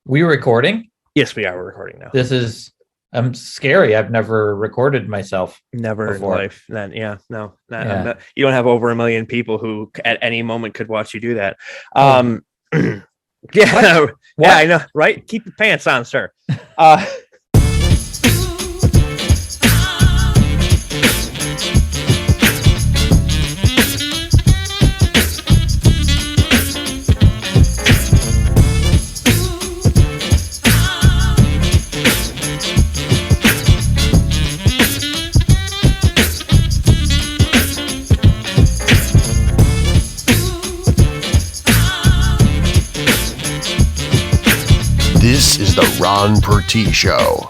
We recording? Yes, we are recording now. I'm scary. I've never recorded myself Never before. in life. Then, yeah, no, not, you don't have over 1 million people who at any moment could watch you do that. Yeah, what? Yeah, I know, right? Keep your pants on, sir. This is the Ron Pertee Show.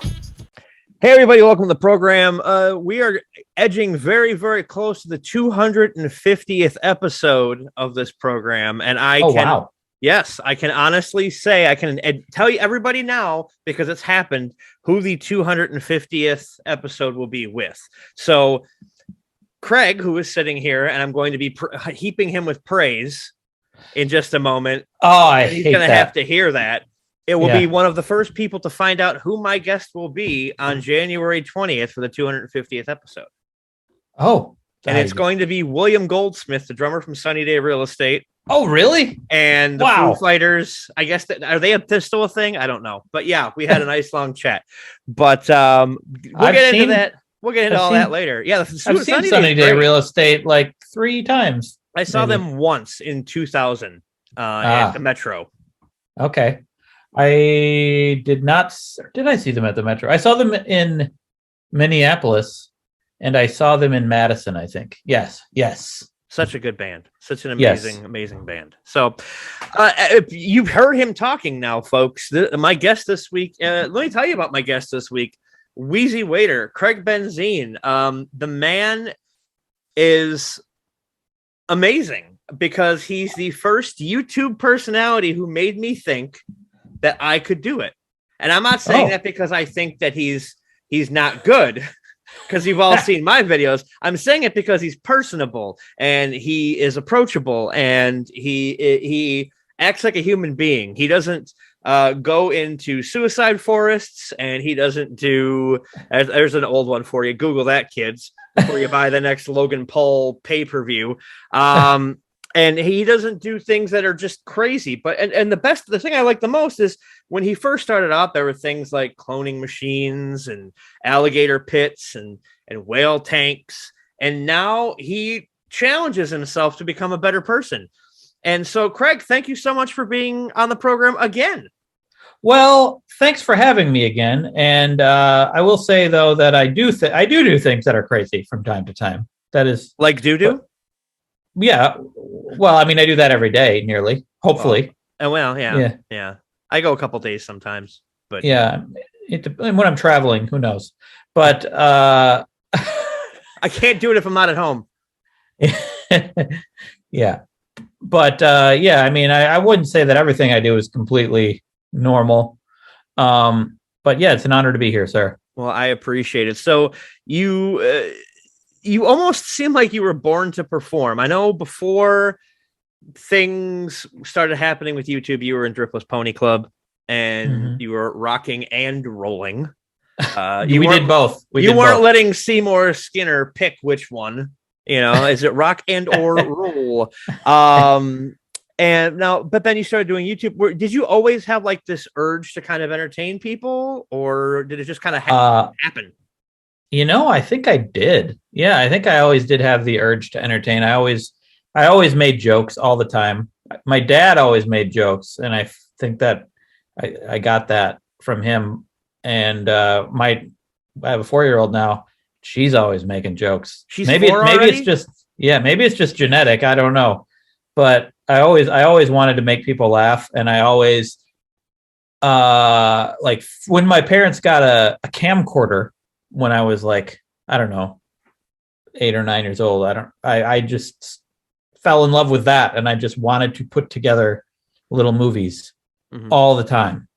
Hey, everybody, welcome to the program. We are edging very, very close to the 250th episode of this program. And yes, I can honestly say, I can tell you everybody now, because it's happened, who the 250th episode will be with. So Craig, who is sitting here, and I'm going to be heaping him with praise in just a moment. He's going to have to hear that. It will be one of the first people to find out who my guest will be on January 20th for the 250th episode. Oh. And it's going to be William Goldsmith, the drummer from Sunny Day Real Estate. Oh, really? And the Foo Fighters. I guess are they still a thing? I don't know. But yeah, we had a nice long chat. But we'll get into that. We'll get into all that later. Yeah, I've seen Sunny Day Real Estate like 3 times. I saw them once in 2000 at the Metro. Okay. I did not. Did I see them at the Metro? I saw them in Minneapolis, and I saw them in Madison, I think. Yes. Such a good band. Such an amazing band. So you've heard him talking now, folks. My guest this week, let me tell you about my guest this week, Wheezy Waiter, Craig Benzine. The man is amazing because he's the first YouTube personality who made me think that I could do it. And I'm not saying that because I think that he's not good, because you've all seen my videos. I'm saying it because he's personable and he is approachable and he acts like a human being. He doesn't go into suicide forests, and he doesn't do, there's an old one for you. Google that, kids, before you buy the next Logan Paul pay-per-view. And he doesn't do things that are just crazy. But and the thing I like the most is when he first started out, there were things like cloning machines and alligator pits and whale tanks. And now he challenges himself to become a better person. And so, Craig, thank you so much for being on the program again. Well, thanks for having me again. And I will say, though, that I do things that are crazy from time to time. That is like doo-doo? Yeah. Well, I mean, I do that every day, nearly, hopefully. Yeah. I go a couple days sometimes, but yeah, when I'm traveling, who knows? But I can't do it if I'm not at home. Yeah. But I mean, I wouldn't say that everything I do is completely normal. But yeah, it's an honor to be here, sir. Well, I appreciate it. So you almost seem like you were born to perform. I know before things started happening with YouTube, you were in Dripless Pony Club and you were rocking and rolling. We did both. You weren't letting Seymour Skinner pick which one. Is it rock and or roll? And now, but then you started doing YouTube. Did you always have like this urge to kind of entertain people, or did it just kind of happen? I think I did. Yeah, I think I always did have the urge to entertain. I always made jokes all the time. My dad always made jokes, and I think that I got that from him. And I have a 4-year-old now. She's always making jokes. Maybe it's just genetic. I don't know. But I always wanted to make people laugh, and I always like when my parents got a camcorder when I was like, I don't know, 8 or 9 years old. I just fell in love with that. And I just wanted to put together little movies all the time.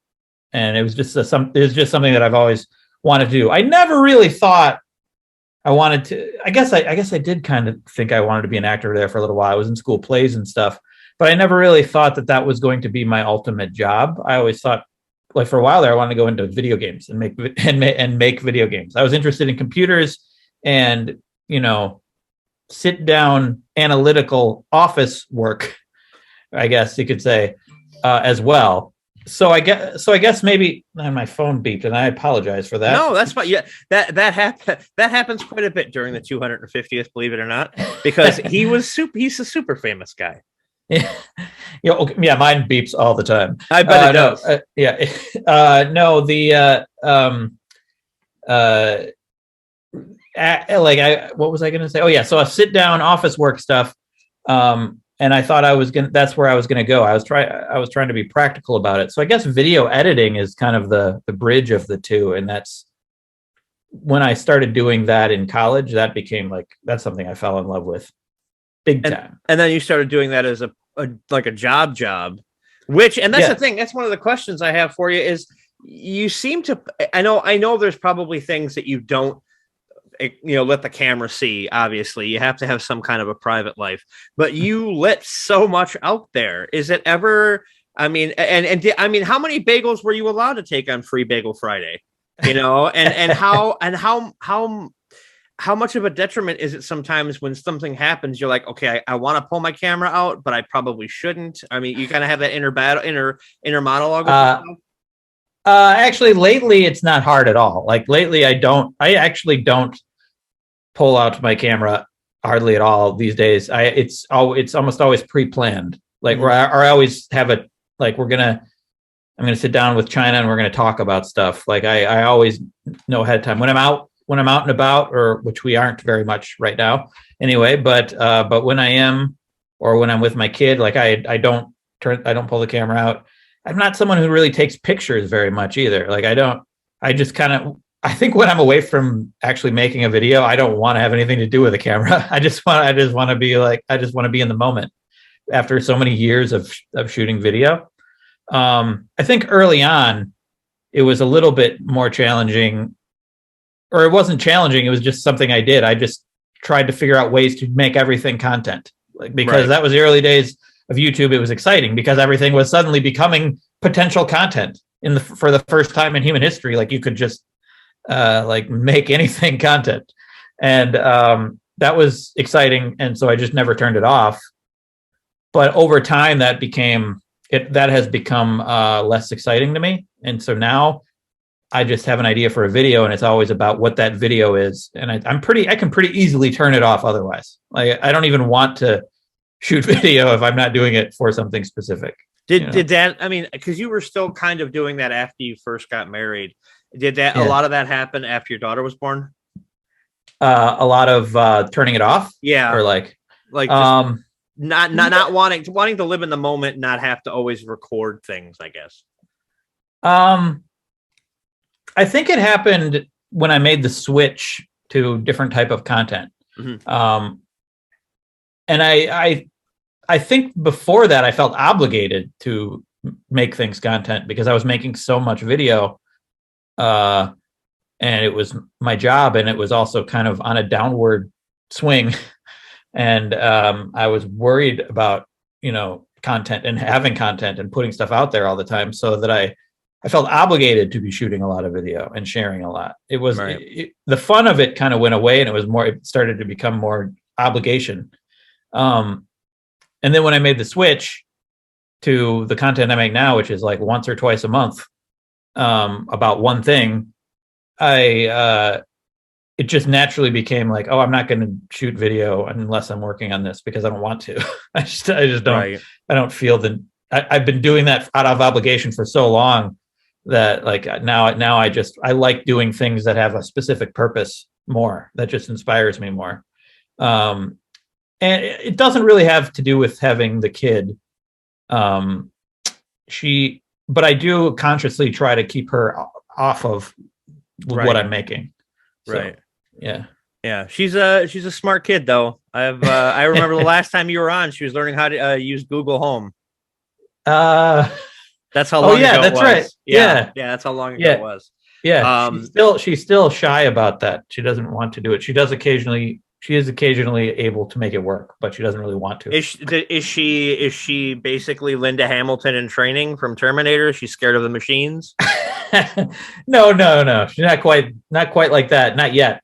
And it was just something that I've always wanted to do. I never really thought I wanted to, I guess I did kind of think I wanted to be an actor there for a little while. I was in school plays and stuff, but I never really thought that was going to be my ultimate job. I always thought like for a while there, I wanted to go into video games and make video games. I was interested in computers and, sit down analytical office work, I guess you could say, as well. So I guess maybe my phone beeped, and I apologize for that. No, that's fine. Yeah, that happens quite a bit during the 250th, believe it or not, because he's a super famous guy. Yeah, mine beeps all the time. I bet it does. What was I going to say? Oh yeah, so a sit down office work stuff. And I thought that's where I was gonna go. I was trying to be practical about it. So I guess video editing is kind of the bridge of the two. And that's when I started doing that in college, that became that's something I fell in love with big time. And then you started doing that as a job, which, and that's the thing. That's one of the questions I have for you is you seem to, I know there's probably things that you don't, let the camera see. Obviously you have to have some kind of a private life, but you let so much out there. Is it ever, how many bagels were you allowed to take on Free Bagel Friday, and how much of a detriment is it sometimes when something happens, you're like, okay, I want to pull my camera out, but I probably shouldn't. I mean, you kind of have that inner monologue. Actually, lately it's not hard at all. Like lately, I actually don't pull out my camera hardly at all these days. It's almost always pre-planned. Like where I always have I'm gonna sit down with China and we're gonna talk about stuff. Like I always know ahead of time when I'm out and about, or which we aren't very much right now anyway. But when I am, or when I'm with my kid, like I don't pull the camera out. I'm not someone who really takes pictures very much either. Like I think when I'm away from actually making a video, I don't want to have anything to do with the camera. I just want to be in the moment after so many years of shooting video. I think early on it was a little bit more challenging, or it wasn't challenging. It was just something I did. I just tried to figure out ways to make everything content, because that was the early days of YouTube. It was exciting because everything was suddenly becoming potential content for the first time in human history. Like you could just make anything content, and that was exciting. And so I just never turned it off. But over time, that has become less exciting to me. And so now I just have an idea for a video, and it's always about what that video is. And I can pretty easily turn it off otherwise. Like I don't even want to shoot video if I'm not doing it for something specific. Did that, because you were still kind of doing that after you first got married. Did a lot of that happen after your daughter was born? A lot of turning it off? Yeah. Or just not wanting to live in the moment, not have to always record things, I guess. I think it happened when I made the switch to different type of content. Mm-hmm. And I think before that I felt obligated to make things content because I was making so much video, and it was my job, and it was also kind of on a downward swing. And I was worried about, content and having content and putting stuff out there all the time, so that I felt obligated to be shooting a lot of video and sharing a lot. It was the fun of it kind of went away, and it started to become more obligation. And then when I made the switch to the content I make now, which is like once or twice a month, about one thing, it just naturally became like, oh, I'm not going to shoot video unless I'm working on this because I don't want to. I just don't. Right. I don't feel I've been doing that out of obligation for so long that now I like doing things that have a specific purpose more. That just inspires me more. And it doesn't really have to do with having the kid. But I do consciously try to keep her off of what I'm making. So, right. Yeah. Yeah. She's a smart kid though. I remember the last time you were on, she was learning how to use Google Home. That's how long ago it was. Right. Yeah. Yeah. That's how long ago it was. Yeah. She's still shy about that. She doesn't want to do it. She does occasionally she is occasionally able to make it work, but she doesn't really want to. Is she basically Linda Hamilton in training from Terminator? She's scared of the machines? No. She's not quite like that. Not yet.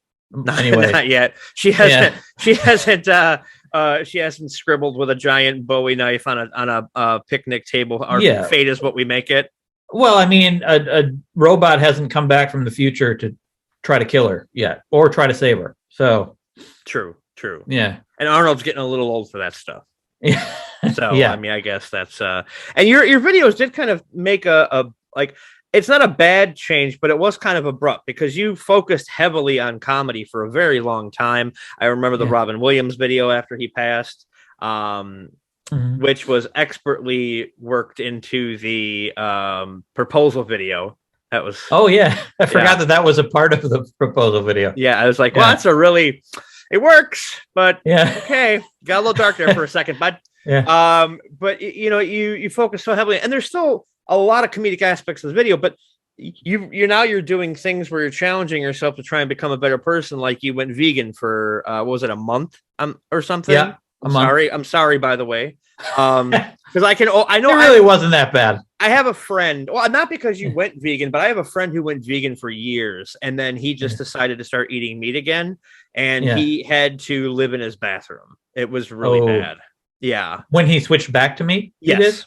Anyway, not yet. She hasn't scribbled with a giant Bowie knife on a picnic table. Our fate is what we make it. Well, I mean, a robot hasn't come back from the future to try to kill her yet, or try to save her. So true. Yeah. And Arnold's getting a little old for that stuff. Yeah. So yeah. I mean, I guess that's and your videos did kind of make a like, it's not a bad change, but it was kind of abrupt because you focused heavily on comedy for a very long time. I remember the Robin Williams video after he passed, which was expertly worked into the proposal video. That was I forgot that was a part of the proposal video. Yeah, I was like, well, that's it works, but okay, got a little dark there for a second, but but you focus so heavily, and there's still a lot of comedic aspects of the video, but you're doing things where you're challenging yourself to try and become a better person. Like you went vegan for what was it, a month or something? Yeah, I'm sorry, by the way, because I know it really wasn't that bad. I have a friend, well, not because you went vegan, but I have a friend who went vegan for years, and then he just decided to start eating meat again, and he had to live in his bathroom. It was really bad. Yeah. When he switched back to meat? Yes. He did?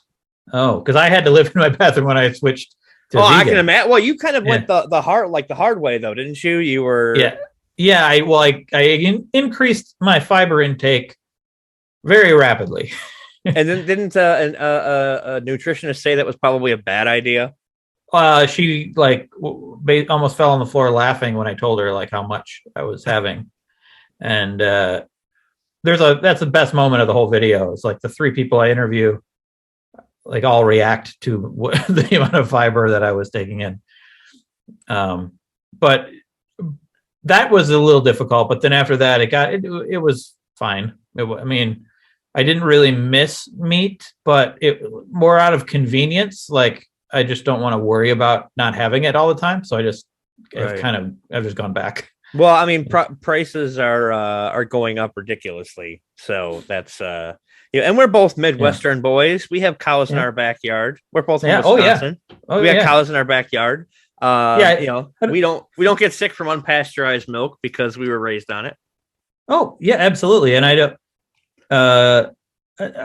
Oh, because I had to live in my bathroom when I switched to vegan. I can imagine. Well, you kind of went the hard way though, didn't you? You were I increased my fiber intake very rapidly. And then didn't a nutritionist say that was probably a bad idea? She almost fell on the floor laughing when I told her like how much I was having, and that's the best moment of the whole video. It's like the three people I interview, like all react to the amount of fiber that I was taking in. But that was a little difficult. But then after that, it was fine. I didn't really miss meat, but it more out of convenience. Like I just don't want to worry about not having it all the time. So I've just gone back. Well, I mean, prices are going up ridiculously. So that's and we're both Midwestern boys. We have cows in our backyard. We're both in Wisconsin. We have cows in our backyard. We don't get sick from unpasteurized milk because we were raised on it. Oh yeah, absolutely. And I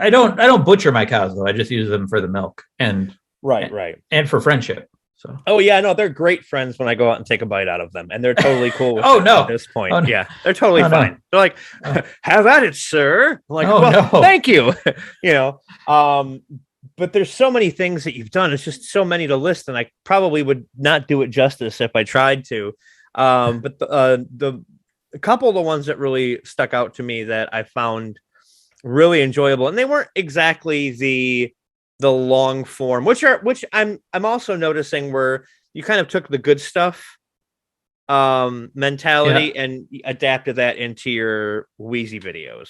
don't butcher my cows though. I just use them for the milk and and for friendship. So. Oh yeah, no, they're great friends when I go out and take a bite out of them, and they're totally cool with it at this point. No. Yeah, they're totally fine. No. They're like, "Have at it, sir." I'm like, thank you. But there's so many things that you've done. It's just so many to list, and I probably would not do it justice if I tried to. But a couple of the ones that really stuck out to me that I found really enjoyable, and they weren't exactly the long form, which I'm also noticing where you kind of took the good stuff mentality and adapted that into your Wheezy videos.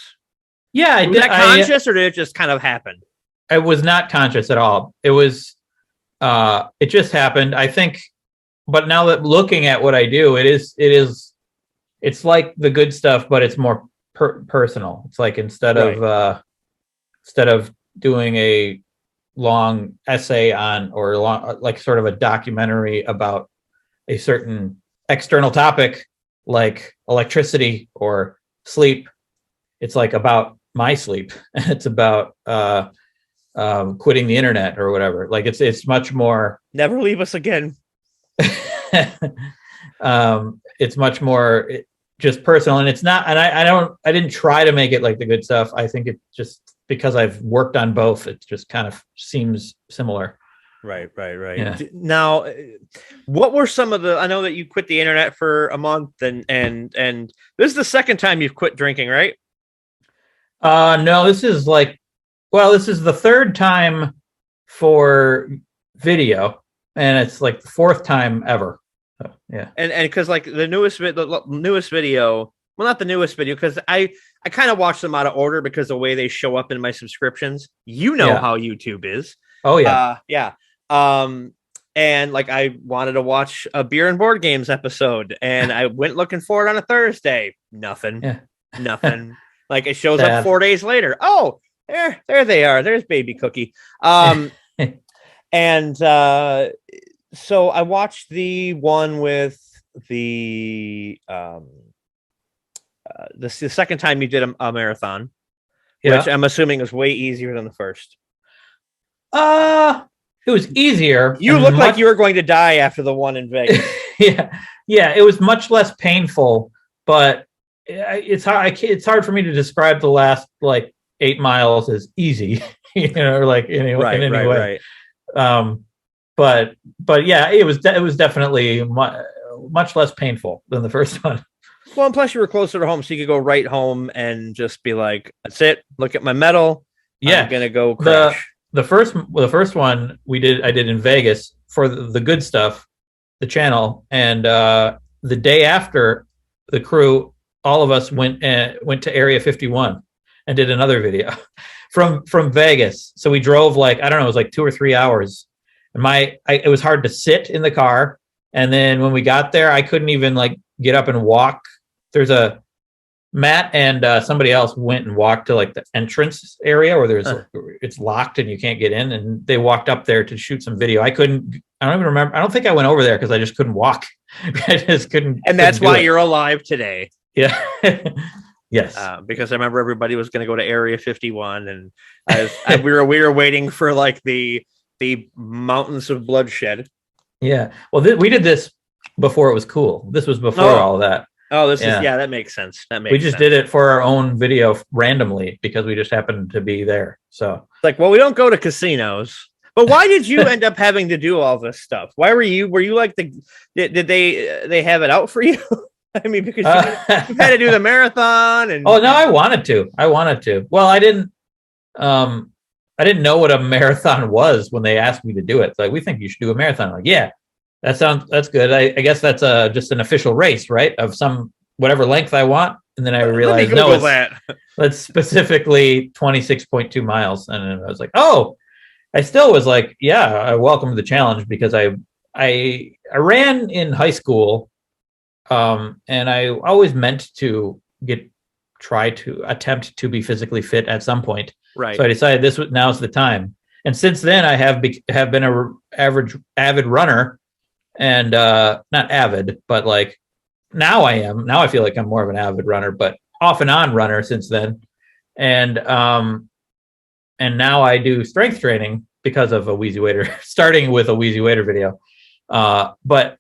Yeah, was that conscious or did it just kind of happen? It was not conscious at all. It was it just happened, I think. But now that looking at what I do, it's like the good stuff, but it's more personal. It's like instead of doing a long essay on or like sort of a documentary about a certain external topic like electricity or sleep, it's like about my sleep. It's about quitting the internet or whatever. Like it's much more never leave us again. It's much more just personal, and it's not, and I didn't try to make it like the good stuff. I think it just, because I've worked on both, it just kind of seems similar. Right. Yeah. Now, what were some of I know that you quit the internet for a month, and this is the second time you've quit drinking, right? No, this is the third time for video, and it's like the fourth time ever. So, yeah. And because like the newest video, well, not the newest video, because I kind of watch them out of order because the way they show up in my subscriptions, how YouTube is. Oh yeah. Yeah. And like I wanted to watch a beer and board games episode, and I went looking for it on a Thursday. Nothing. Yeah. Nothing. Like it shows Sad. up 4 days later. Oh, there they are. There's baby Cookie. And so I watched the one with the second time you did a marathon, which I'm assuming was way easier than the first. It was easier. You looked like you were going to die after the one in Vegas. yeah. It was much less painful, but it's hard for me to describe the last like 8 miles as easy, or like in any way. But yeah, it was definitely much less painful than the first one. Well, and plus you were closer to home, so you could go right home and just be like, "That's it. Look at my medal. Yeah, I'm gonna go crash." The first one I did in Vegas for the good stuff, the channel, and the day after, the crew, all of us went to Area 51 and did another video from Vegas. So we drove like, I don't know, it was like 2 or 3 hours, and it was hard to sit in the car. And then when we got there, I couldn't even like get up and walk. There's Matt and somebody else went and walked to like the entrance area where it's locked and you can't get in, and they walked up there to shoot some video. I don't even remember. I don't think I went over there because I just couldn't walk. I just couldn't. And that's why you're alive today. Yeah. Yes. Because I remember everybody was going to go to Area 51, and we were waiting for like the mountains of bloodshed. Yeah. Well, we did this before it was cool. This was before all that. Oh, that makes sense. We just did it for our own video randomly because we just happened to be there. So it's like, well, we don't go to casinos. But why did you end up having to do all this stuff? Why were you like did they have it out for you? I mean, because you had to do the marathon and no, I wanted to. Well, I didn't know what a marathon was when they asked me to do it. It's like, we think you should do a marathon. I'm like, yeah. That's good. I guess that's just an official race, right? Of some whatever length I want. And then I realized, no, that's specifically 26.2 miles. And I was like, oh, I still was like, yeah, I welcome the challenge, because I ran in high school. And I always meant to try to attempt to be physically fit at some point. Right. So I decided now's the time. And since then I have been a avid runner. And not avid, but like now I feel like I'm more of an avid runner, but off and on runner since then. And now I do strength training because of a Wheezy Waiter, starting with a Wheezy Waiter video. But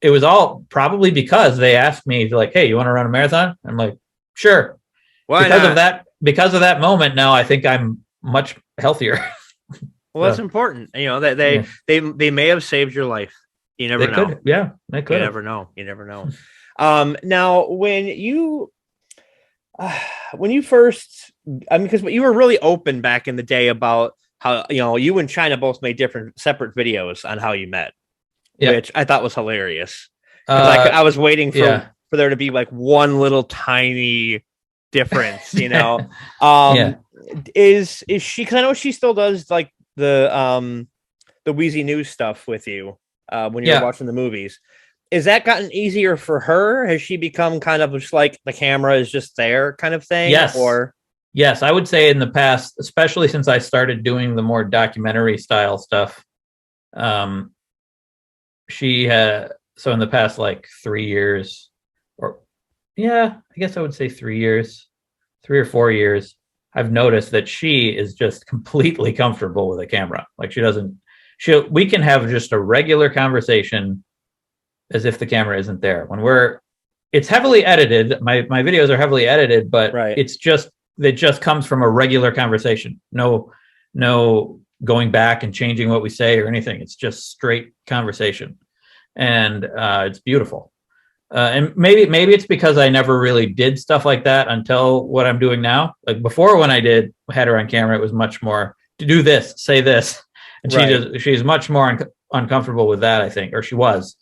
it was all probably because they asked me, like, hey, you want to run a marathon? I'm like, sure. Why because not? Because of that moment, now I think I'm much healthier. Well, that's important. That they may have saved your life. You never know. Could. Yeah, they could. You never know. Now, when you first, because you were really open back in the day about how you and China both made separate videos on how you met, which I thought was hilarious. I was waiting for there to be like one little tiny difference, Is she? Because I know she still does like the Wheezy News stuff with you. When you're watching the movies, is that gotten easier for her? Has she become kind of just like the camera is just there kind of thing? Yes, I would say in the past, especially since I started doing the more documentary style stuff. She had, so in the past like 3 years, I guess I would say 3 years, 3 or 4 years, I've noticed that she is just completely comfortable with a camera. Like we can have just a regular conversation as if the camera isn't there. It's heavily edited. My videos are heavily edited, but it just comes from a regular conversation. No going back and changing what we say or anything. It's just straight conversation. And it's beautiful. And maybe it's because I never really did stuff like that until what I'm doing now. Like before, when I had her on camera, it was much more to do this, say this. And she's much more uncomfortable with that, I think, or she was.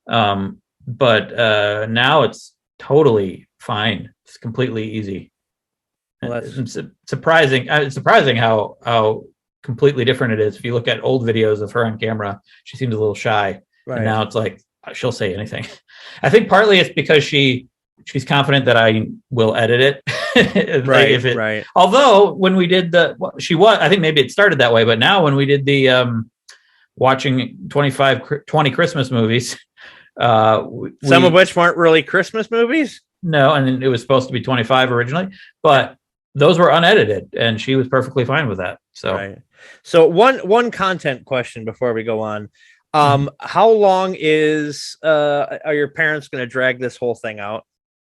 But now it's totally fine. It's completely easy. Well, it's surprising. It's surprising how completely different it is. If you look at old videos of her on camera, she seems a little shy. Right. And now it's like she'll say anything. I think partly it's because she she's confident that I will edit it. Right, right. Although when we did I think maybe it started that way, but now when we did the watching 20 Christmas movies, some of which weren't really Christmas movies. No, and it was supposed to be 25 originally, but those were unedited, and she was perfectly fine with that. So, right. So one content question before we go on. How long are your parents going to drag this whole thing out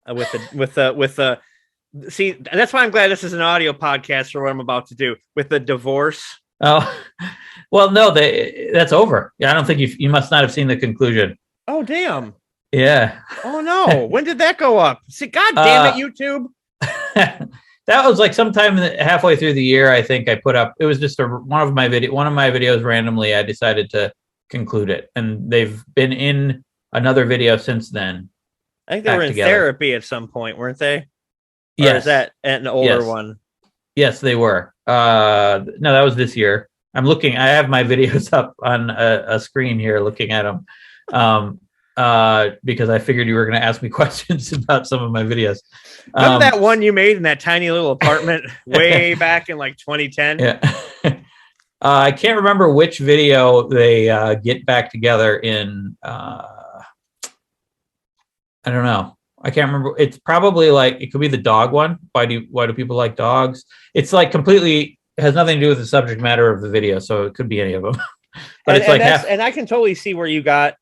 with the see, that's why I'm glad this is an audio podcast for what I'm about to do with the divorce. Oh, well, no, that's over. I don't think you must not have seen the conclusion. Oh, damn. Yeah. Oh, no. When did that go up? See, God damn it, YouTube. That was like sometime halfway through the year. I think I put up, it was just one of my videos randomly. I decided to conclude it, and they've been in another video since then. I think they were in therapy at some point, weren't they? Yes. Or is that an older one? Yes, they were. No, that was this year. I have my videos up on a screen here looking at them. Because I figured you were going to ask me questions about some of my videos. Remember that one you made in that tiny little apartment way back in like 2010? Yeah. I can't remember which video they get back together in. I don't know. I can't remember. It's probably like, it could be the dog one. Why do people like dogs? It's like completely has nothing to do with the subject matter of the video, so it could be any of them. But and I can totally see where you got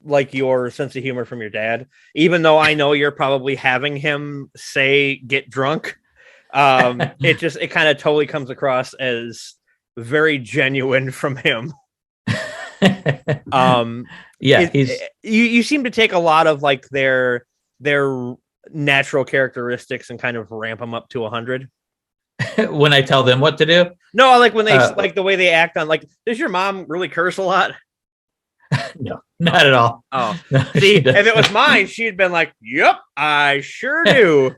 like your sense of humor from your dad, even though I know you're probably having him say get drunk. It kind of totally comes across as very genuine from him. You seem to take a lot of like their natural characteristics and kind of ramp them up to 100. When I tell them what to do? No, like when they like the way they act on, like, does your mom really curse a lot? No, not at all. Oh, no, see, if it was mine, she'd been like, "Yep, I sure do."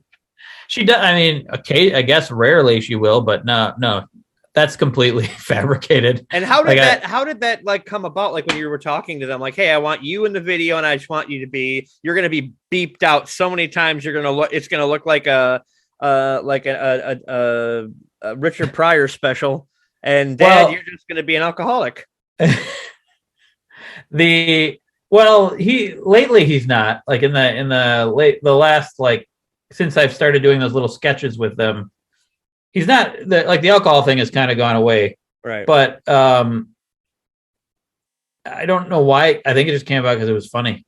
She does. I mean, okay, I guess rarely she will, but no, that's completely fabricated. And how did that like come about? Like when you were talking to them, like, "Hey, I want you in the video, and I just want you to you're going to be beeped out so many times. It's going to look like a Richard Pryor special, and Dad, you're just going to be an alcoholic." Lately he's not, like in the last, like, since I've started doing those little sketches with them, he's not the alcohol thing has kind of gone away. Right. But I don't know why. I think it just came about because it was funny.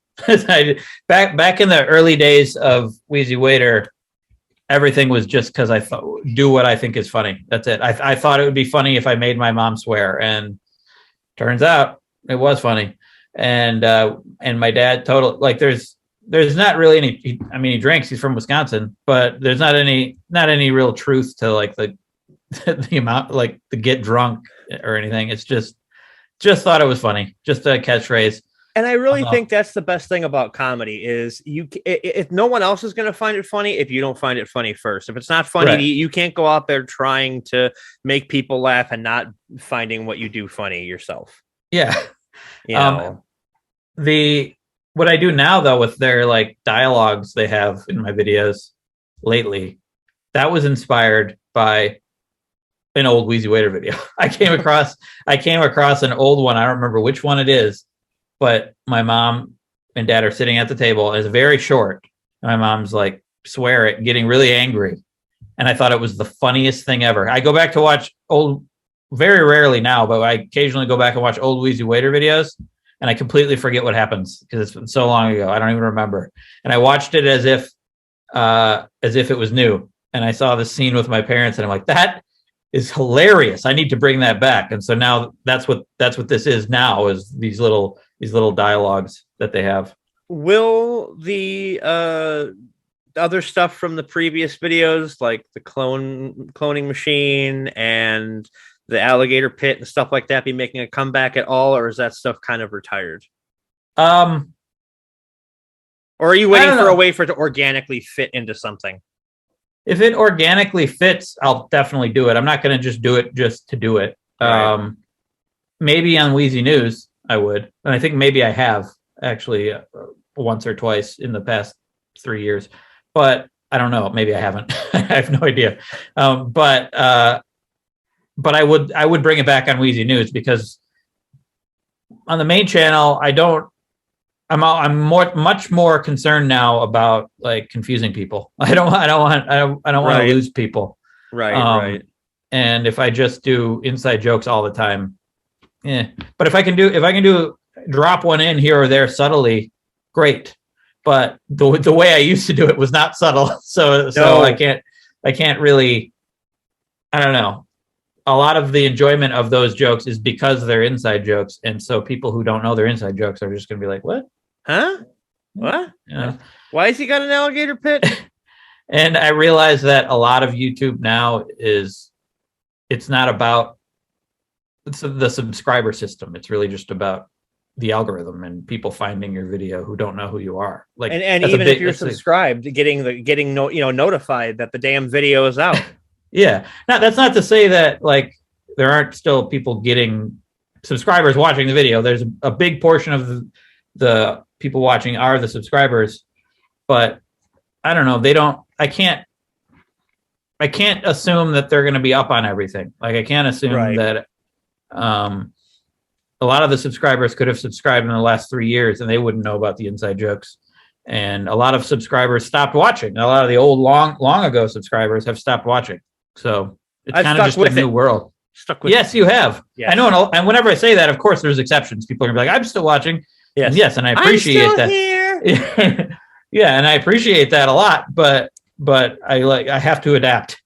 Back in the early days of Wheezy Waiter, everything was just because I do what I think is funny. That's it. I thought it would be funny if I made my mom swear, and turns out it was funny. And my dad there's not really any, I mean, he drinks, he's from Wisconsin, but there's not any real truth to like the amount, like the get drunk or anything. It's just thought it was funny, just a catchphrase. And I really think that's the best thing about comedy is if no one else is going to find it funny, if you don't find it funny first. If it's not funny, right, you can't go out there trying to make people laugh and not finding what you do funny yourself. Yeah. You know. What I do now though with their like dialogues they have in my videos lately, that was inspired by an old Wheezy Waiter video. I came across an old one. I don't remember which one it is, but my mom and dad are sitting at the table. It's very short. My mom's like swearing, getting really angry. And I thought it was the funniest thing ever. I go back to watch very rarely now, but I occasionally go back and watch old Wheezy Waiter videos, and I completely forget what happens because it's been so long ago. I don't even remember. And I watched it as if it was new. And I saw the scene with my parents, and I'm like, that is hilarious. I need to bring that back. And so now that's what this is now, is these little dialogues that they have. Will the other stuff from the previous videos, like the cloning machine and the alligator pit and stuff like that, be making a comeback at all, or is that stuff kind of retired? Or are you waiting for a way for it to organically fit into something? If it organically fits, I'll definitely do it. I'm not going to just do it just to do it. Right. Maybe on Wheezy News, I would. And I think maybe I have actually once or twice in the past 3 years. but I don't know. Maybe I haven't. I have no idea. But I would bring it back on Wheezy News, because on the main channel, I'm much more concerned now about like confusing people. I don't want to lose people. Right. And if I just do inside jokes all the time, but if I can do drop one in here or there subtly, great. But the way I used to do it was not subtle. So I can't really, I don't know. A lot of the enjoyment of those jokes is because they're inside jokes. And so people who don't know they're inside jokes are just going to be like, what? Huh? What? Yeah. Why has he got an alligator pit? And I realize that a lot of YouTube now it's not about the subscriber system. It's really just about the algorithm and people finding your video who don't know who you are. Like, and even if you're subscribed, getting notified that the damn video is out. Yeah. Now, that's not to say that like there aren't still people getting subscribers watching the video. There's a big portion of the people watching are the subscribers, but I don't know. I can't assume that they're going to be up on everything. Like I can't assume that a lot of the subscribers could have subscribed in the last 3 years and they wouldn't know about the inside jokes. And a lot of subscribers stopped watching. A lot of the old long ago subscribers have stopped watching. So it's kind of just a new world. Stuck with yes, it. you have. Yes. I know. And whenever I say that, of course, there's exceptions. People are gonna be like, I'm still watching. Yes. And yes. And I appreciate that. Here. Yeah. And I appreciate that a lot, but I have to adapt,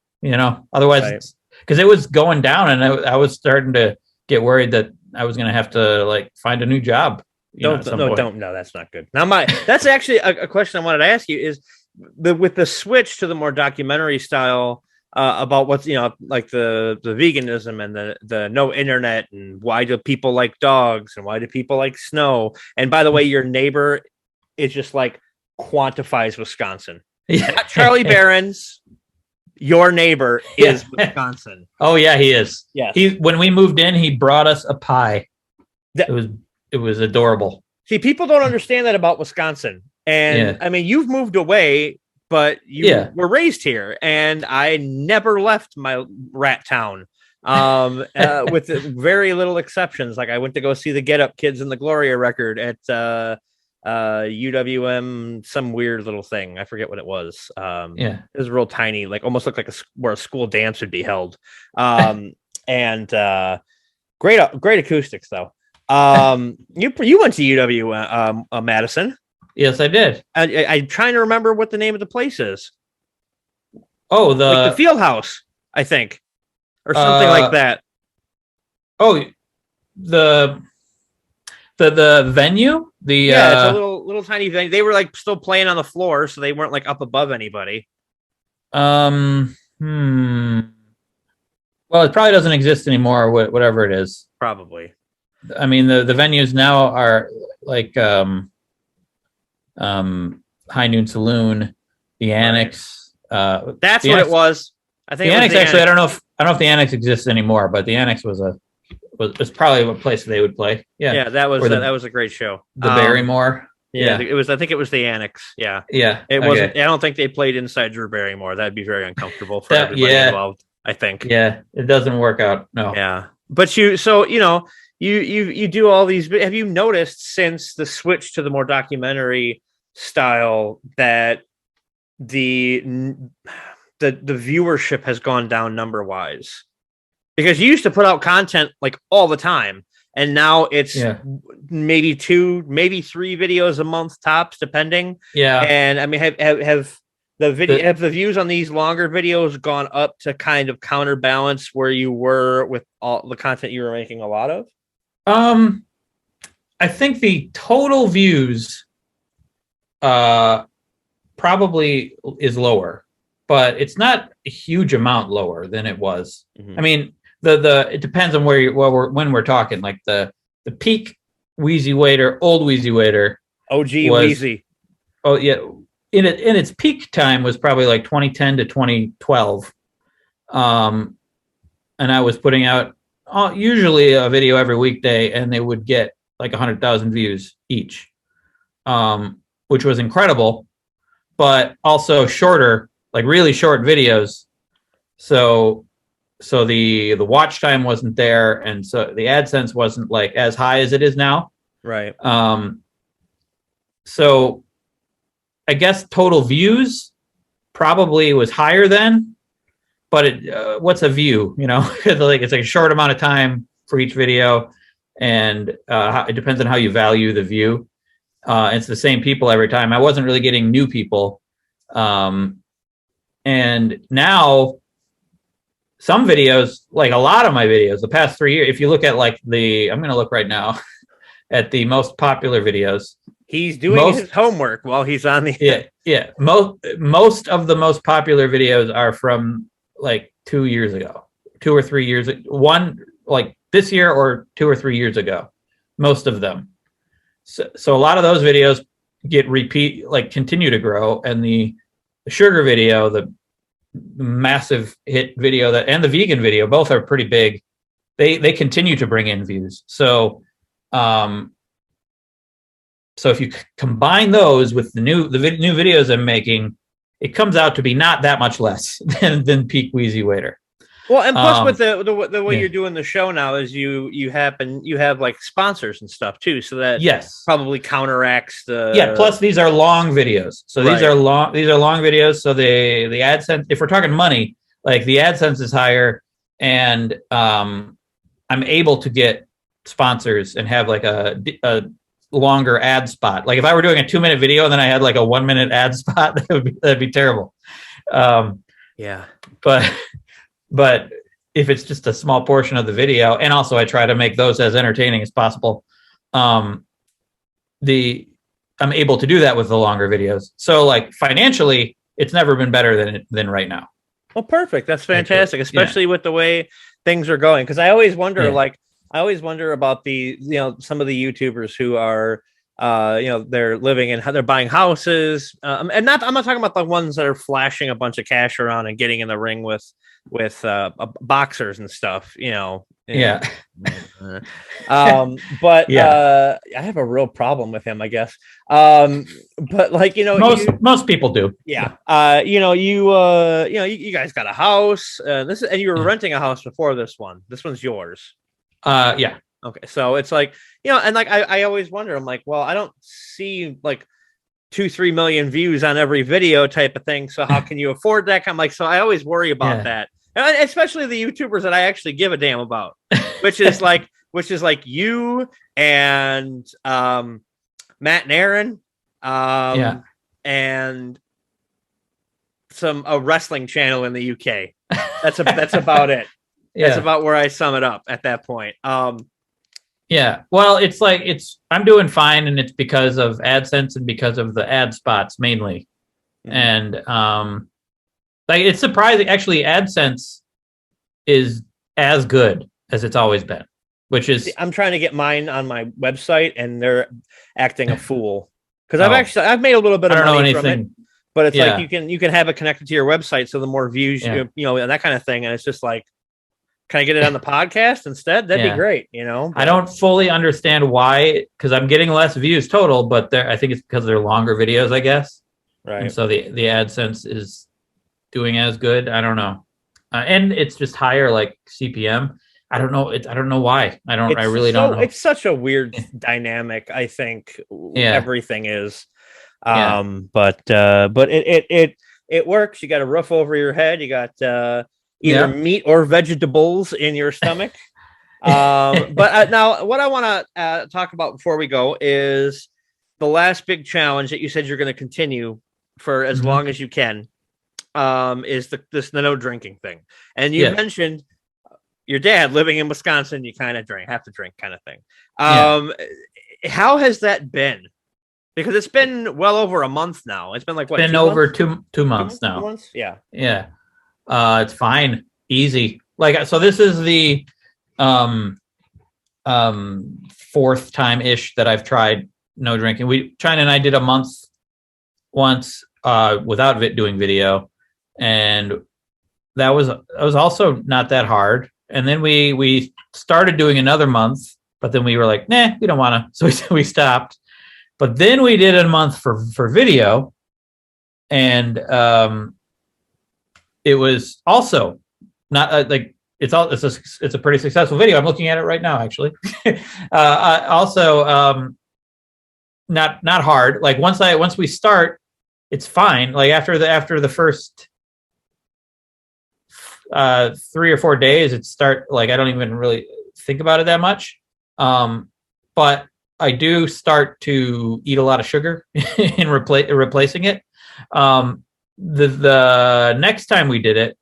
otherwise, because it was going down and I was starting to get worried that I was going to have to like find a new job. No, that's not good. Now that's actually a question I wanted to ask you is with the switch to the more documentary style about what's, like the veganism and the no internet and why do people like dogs and why do people like snow? And by the way, your neighbor is just like quantifies Wisconsin. Not Charlie Barron's. Your neighbor is Wisconsin. Oh yeah, he is. Yeah. When we moved in, he brought us a pie. It was adorable. See, people don't understand that about Wisconsin. And I mean, you've moved away, but you were raised here, and I never left my rat town. With very little exceptions. Like I went to go see the Get Up Kids and the Gloria record at UWM, some weird little thing. I forget what it was. It was real tiny, like almost looked like where a school dance would be held. And great acoustics though. You went to UW Madison. Yes, I did. I'm trying to remember what the name of the place is. Oh, the field house, I think, or something like that. Oh, the venue. It's a little tiny venue. They were like still playing on the floor, so they weren't like up above anybody. Well, it probably doesn't exist anymore. Whatever it is, probably. I mean, the venues now are like High Noon Saloon, the Annex. That's what it was. I think the Annex. Actually, I don't know if the Annex exists anymore, but the Annex was probably a place they would play. Yeah, that was a great show. The Barrymore. It was. I think it was the Annex. Yeah. It wasn't. I don't think they played inside Drew Barrymore. That'd be very uncomfortable for everybody involved. I think. Yeah, it doesn't work out. No. Yeah, but you do all these. Have you noticed since the switch to the more documentary style that the viewership has gone down number wise? Because you used to put out content like all the time, and now it's maybe 2, maybe 3 videos a month tops, depending. Yeah. And I mean, have the views on these longer videos gone up to kind of counterbalance where you were with all the content you were making a lot of? I think the total views probably is lower, but it's not a huge amount lower than it was. Mm-hmm. I mean, it depends on when we're talking. Like the peak Wheezy Waiter, old Wheezy Waiter, OG Wheezy. Oh yeah, in its peak time was probably like 2010 to 2012. And I was putting out usually a video every weekday, and they would get like 100,000 views each, which was incredible. but also shorter, like really short videos. So the watch time wasn't there, and so the AdSense wasn't like as high as it is now. Right. So I guess total views probably was higher then, but what's a view? Like it's like a short amount of time for each video, and it depends on how you value the view. It's the same people every time. I wasn't really getting new people, and now some videos, like a lot of my videos, the past 3 years, if you look at I'm going to look right now at the most popular videos. He's doing his homework while he's on the. Yeah. Most of the most popular videos are from like 2 years ago, 2 or 3 years. One like this year or 2 or 3 years ago. Most of them. So a lot of those videos continue to grow, and the sugar video, the massive hit video and the vegan video, both are pretty big. They continue to bring in views. So if you combine those with the new videos I'm making, it comes out to be not that much less than peak Wheezy Waiter. Well, and plus with the way you're doing the show now is you have like sponsors and stuff too, so that probably counteracts the Plus these are long videos, so these are long videos. So the AdSense, if we're talking money, like the AdSense is higher, and I'm able to get sponsors and have like a longer ad spot. Like if I were doing a 2-minute video and then I had like a 1-minute ad spot, that'd be terrible. But if it's just a small portion of the video, and also I try to make those as entertaining as possible, I'm able to do that with the longer videos. So like financially, it's never been better than right now. Well, perfect. That's fantastic, especially with the way things are going. Because I always wonder, about the some of the YouTubers who are they're living in, they're buying houses, and I'm not talking about the ones that are flashing a bunch of cash around and getting in the ring with boxers and stuff, but I have a real problem with him, I guess. But like, most people do. You guys got a house, and you were renting a house before this one's yours. Okay, so it's like, and like I always wonder, I'm like, well, I don't see like 2-3 million views on every video type of thing, so how can you afford that? I'm like, so I always worry about that, and especially the YouTubers that I actually give a damn about, which is like you and Matt and Aaron, and a wrestling channel in the UK. That's about it. That's about where I sum it up at that point. Well, I'm doing fine, and it's because of AdSense and because of the ad spots mainly. Mm-hmm. And it's surprising. Actually, AdSense is as good as it's always been, which is I'm trying to get mine on my website, and they're acting a fool because I've made a little bit of money from it, but it's like you can have it connected to your website, so the more views and that kind of thing, and it's just like, can I get it on the podcast instead? That'd be great, But I don't fully understand why, because I'm getting less views total, but I think it's because they're longer videos, I guess. Right. And so the AdSense is doing as good. I don't know. And it's just higher, like CPM. I don't know. I don't know why. I really don't know. It's such a weird dynamic. I think everything is. But it works. You got a roof over your head. You got either meat or vegetables in your stomach. But now what I want to talk about before we go is the last big challenge that you said you're going to continue for as long as you can, is the no drinking thing. And you mentioned your dad living in Wisconsin, you kind of have to drink kind of thing. How has that been? Because it's been well over a month now. It's been like, what? Been over 2 months now. 2 months? Yeah. Yeah. It's fine. Easy. So this is the 4th time-ish that I've tried no drinking. China and I did a month once without doing video, and that was also not that hard. And then we started doing another month, but then we were like, nah, we don't want to, so we stopped. But then we did a month for video, and it was also not like it's a pretty successful video. I'm looking at it right now, actually. Also, not hard. Like once we start, it's fine. Like after the first 3 or 4 days, it start like I don't even really think about it that much. But I do start to eat a lot of sugar in replacing it. The next time we did it,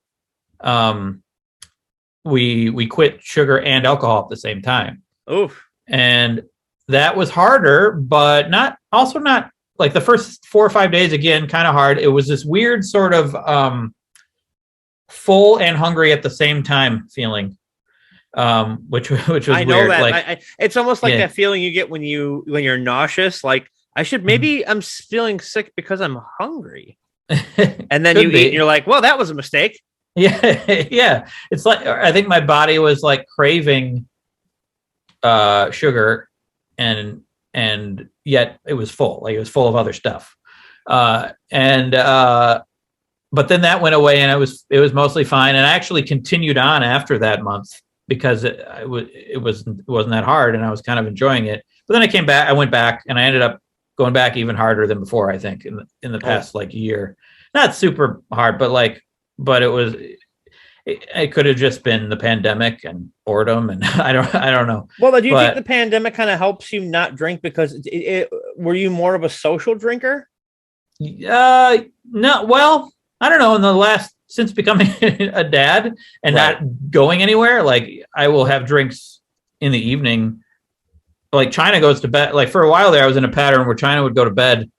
we quit sugar and alcohol at the same time. Oof. And that was harder, but not like the first 4 or 5 days, again, kind of hard. It was this weird sort of full and hungry at the same time feeling, which was I know weird. that. Like it's almost like that feeling you get when you're nauseous. Like I'm feeling sick because I'm hungry, and then you eat, and you're like, well, that was a mistake. Yeah. It's like I think my body was like craving sugar, and yet it was full. Like it was full of other stuff, but then that went away, and it was mostly fine. And I actually continued on after that month because it wasn't that hard, and I was kind of enjoying it. But then I went back, and I ended up going back even harder than before. I think in the past like year, not super hard, but it could have just been the pandemic and boredom, and I don't know. Well, do you think the pandemic kind of helps you not drink because were you more of a social drinker? No. Well, I don't know. Since becoming a dad and not going anywhere, like I will have drinks in the evening. Like China goes to bed. Like for a while there, I was in a pattern where China would go to bed,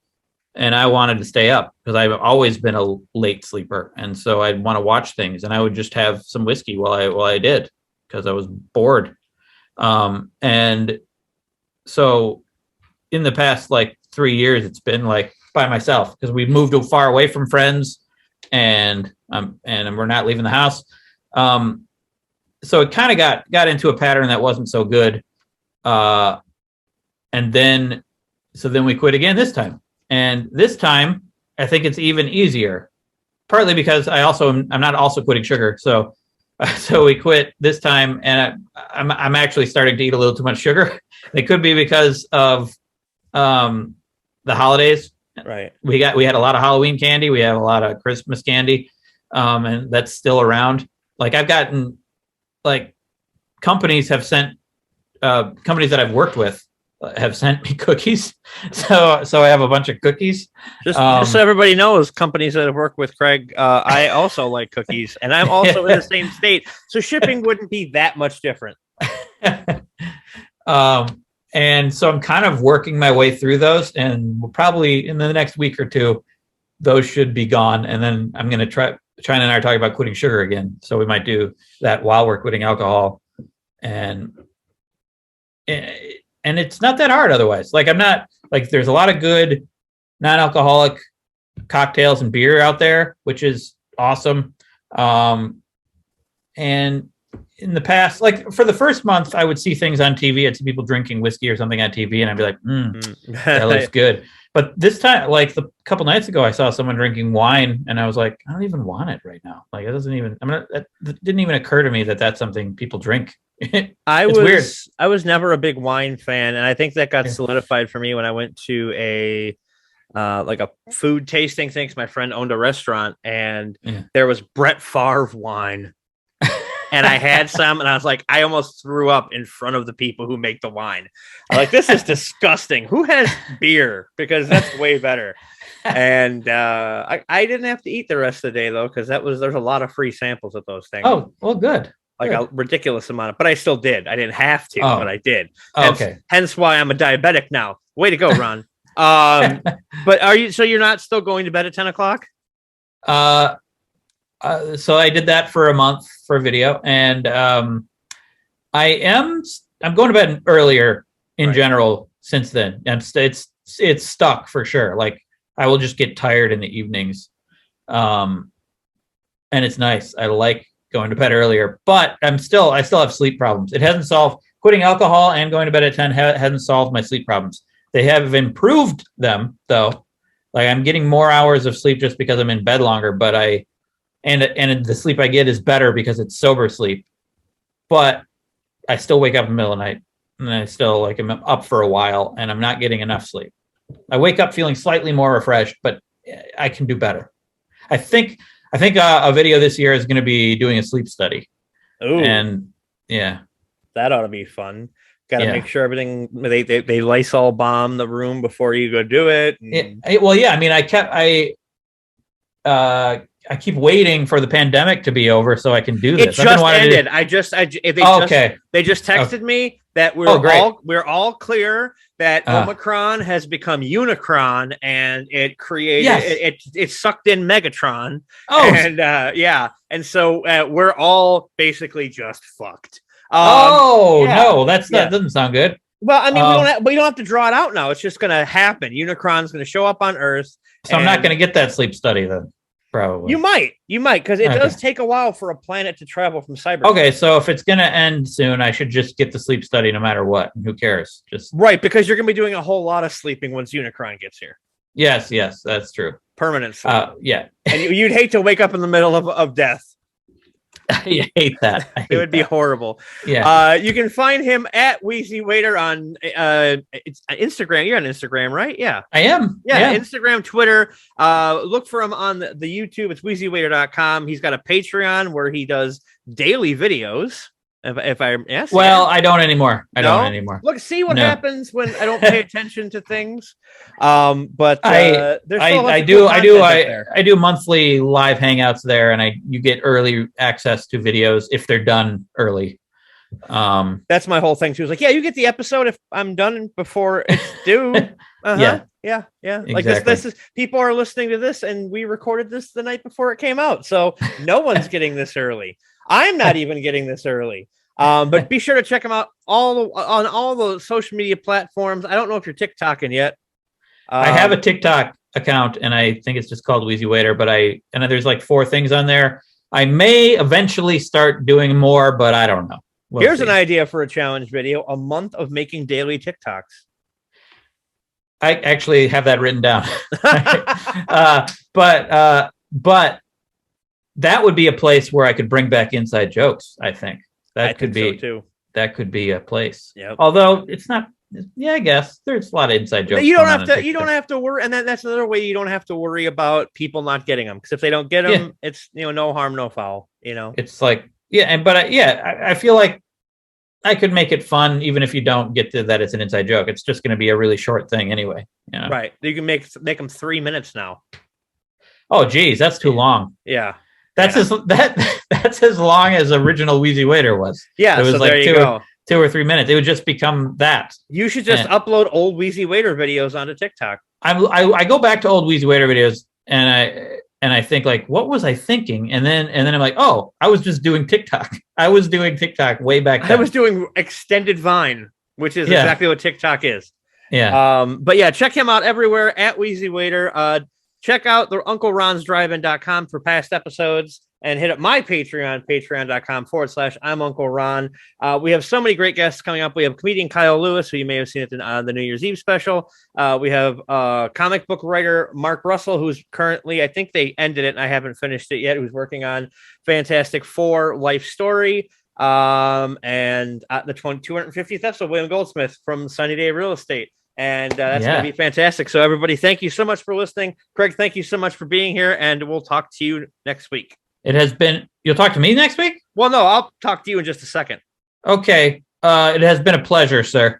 and I wanted to stay up because I've always been a late sleeper, and so I'd want to watch things, and I would just have some whiskey while I did because I was bored. And so in the past like 3 years, it's been like by myself because we've moved far away from friends, and we're not leaving the house. So it kind of got into a pattern that wasn't so good. And then we quit again this time. And this time I think it's even easier, partly because I'm not also quitting sugar. So we quit this time, and I'm actually starting to eat a little too much sugar. It could be because of the holidays. Right. We had a lot of Halloween candy. We have a lot of Christmas candy, and that's still around. Like I've gotten, like companies that I've worked with have sent me cookies. So I have a bunch of cookies. Just so everybody knows, companies that have worked with Craig, I also like cookies, and I'm also in the same state. So shipping wouldn't be that much different. And so I'm kind of working my way through those, and we'll probably in the next week or two, those should be gone. And then I'm going to try. China and I are talking about quitting sugar again. So we might do that while we're quitting alcohol. And it's not that hard otherwise. Like I'm not like there's a lot of good non-alcoholic cocktails and beer out there, which is awesome. And in the past, like for the first month, I would see things on TV. I'd see people drinking whiskey or something on TV, and I'd be like, that looks good. But this time, like a couple nights ago, I saw someone drinking wine, and I was like, I don't even want it right now. Like it doesn't even. It didn't even occur to me that that's something people drink. I was never a big wine fan, and I think that got solidified for me when I went to a food tasting thing. My friend owned a restaurant, and there was Brett Favre wine. And I had some, and I was like, I almost threw up in front of the people who make the wine. I'm like, this is disgusting. Who has beer? Because that's way better. And I didn't have to eat the rest of the day though, because there's a lot of free samples of those things. Oh, well, good. Like a ridiculous amount but I still did. I didn't have to, but I did. Hence why I'm a diabetic now. Way to go, Ron. But you're not still going to bed at 10 o'clock? So I did that for a month for a video, and I'm going to bed earlier in general since then. And it's stuck for sure. Like I will just get tired in the evenings. And it's nice. I like going to bed earlier, but I still have sleep problems. It hasn't solved quitting alcohol and going to bed at 10 hasn't solved my sleep problems. They have improved them though. Like I'm getting more hours of sleep just because I'm in bed longer, but and the sleep I get is better because it's sober sleep. But I still wake up in the middle of the night and I still like am up for a while and I'm not getting enough sleep. I wake up feeling slightly more refreshed, but I can do better. I think a video this year is going to be doing a sleep study. Ooh, and yeah, that ought to be fun. Got to Yeah. make sure everything they Lysol bomb the room before you go do it. Well, yeah. I mean, I keep waiting for the pandemic to be over so I can do this. It just ended. They just texted me that we're all clear that Omicron has become Unicron and it created it sucked in Megatron. And so we're all basically just fucked. No, that doesn't sound good. Well, I mean, we don't have to draw it out now. It's just going to happen. Unicron's going to show up on Earth. So I'm not going to get that sleep study then. Probably. You might, because it does take a while for a planet to travel from cyber. Okay, so if it's going to end soon, I should just get the sleep study no matter what. Who cares? Just right, because you're going to be doing a whole lot of sleeping once Unicron gets here. Yes, that's true. Permanent sleep. Yeah. And you'd hate to wake up in the middle of death. I hate that. It would be horrible. Yeah. You can find him at Wheezy Waiter on Instagram. You're on Instagram, right? Yeah. I am. Yeah. Instagram, Twitter. Look for him on the YouTube. It's wheezywaiter.com. He's got a Patreon where he does daily videos. If I yes. Well, I don't anymore. I don't anymore. Look, see what happens when I don't pay attention to things. But I do monthly live hangouts there, and you get early access to videos if they're done early. That's my whole thing too. It's like, yeah, you get the episode if I'm done before it's due. Yeah. Exactly. Like this is people are listening to this, and we recorded this the night before it came out, so no one's getting this early. I'm not even getting this early. But be sure to check them out on all the social media platforms. I don't know if you're TikToking yet. I have a TikTok account, and I think it's just called Wheezy Waiter. But there's like 4 things on there. I may eventually start doing more, but I don't know. Here's an idea for a challenge video: a month of making daily TikToks. I actually have that written down. But that would be a place where I could bring back inside jokes. I think that could be a place. Yep. Although it's not. Yeah, I guess there's a lot of inside jokes. You don't have to worry, and that's another way you don't have to worry about people not getting them, because if they don't get them, it's no harm, no foul. It's like I feel like I could make it fun even if you don't get to that it's an inside joke. It's just going to be a really short thing anyway. Right? You can make them 3 minutes now. Oh, geez, that's too long. Yeah. That's as long as original Wheezy Waiter was. Yeah, it was so like there you go. 2 or 3 minutes. It would just become that. You should just upload old Wheezy Waiter videos onto TikTok. I go back to old Wheezy Waiter videos and I think like, what was I thinking? And then I'm like, oh, I was just doing TikTok. I was doing TikTok way back then. I was doing extended Vine, which is exactly what TikTok is. Yeah. But yeah, check him out everywhere at Wheezy Waiter. Check out the UncleRonsDrivein.com for past episodes, and hit up my Patreon, patreon.com/I'm Uncle Ron. We have so many great guests coming up. We have comedian Kyle Lewis, who you may have seen at the New Year's Eve special. We have comic book writer Mark Russell, who's currently, I think they ended it and I haven't finished it yet, who's working on Fantastic Four Life Story. And the 250th episode, William Goldsmith from Sunny Day Real Estate. And that's going to be fantastic. So everybody, thank you so much for listening. Craig, thank you so much for being here, and we'll talk to you next week. It has been, you'll talk to me next week? Well, no, I'll talk to you in just a second. Okay. It has been a pleasure, sir.